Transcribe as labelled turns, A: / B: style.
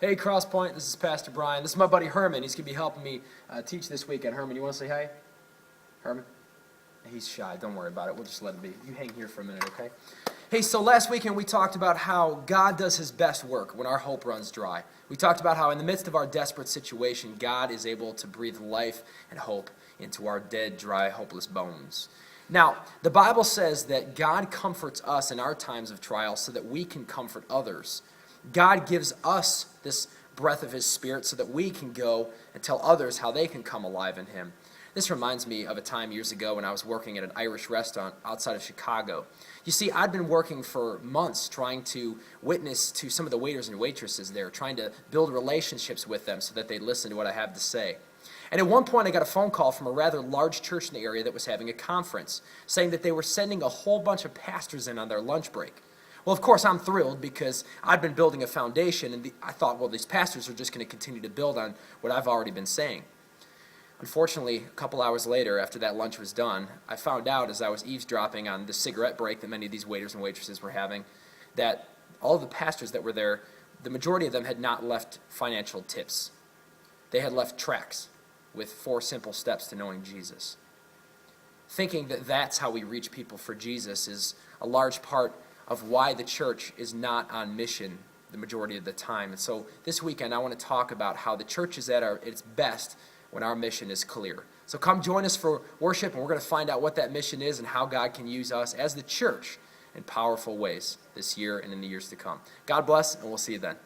A: Hey, Crosspoint, this is Pastor Bryan. This is my buddy Herman. He's going to be helping me teach this weekend. Herman, you want to say hi? Herman? He's shy. Don't worry about it. We'll just let him be. You hang here for a minute, okay? Hey, so last weekend we talked about how God does his best work when our hope runs dry. We talked about how in the midst of our desperate situation, God is able to breathe life and hope into our dead, dry, hopeless bones. Now, the Bible says that God comforts us in our times of trial so that we can comfort others. God gives us this breath of his Spirit so that we can go and tell others how they can come alive in him. This reminds me of a time years ago when I was working at an Irish restaurant outside of Chicago. You see, I'd been working for months trying to witness to some of the waiters and waitresses there, trying to build relationships with them so that they'd listen to what I have to say. And at one point, I got a phone call from a rather large church in the area that was having a conference, saying that they were sending a whole bunch of pastors in on their lunch break. Well, of course, I'm thrilled because I've been building a foundation, and I thought, well, these pastors are just going to continue to build on what I've already been saying. Unfortunately, a couple hours later, after that lunch was done, I found out as I was eavesdropping on the cigarette break that many of these waiters and waitresses were having, that all of the pastors that were there, the majority of them had not left financial tips. They had left tracts with 4 simple steps to knowing Jesus. Thinking that that's how we reach people for Jesus is a large part of why the church is not on mission the majority of the time. And so this weekend I want to talk about how the church is at its best when our mission is clear. So come join us for worship, and we're going to find out what that mission is and how God can use us as the church in powerful ways this year and in the years to come. God bless, and we'll see you then.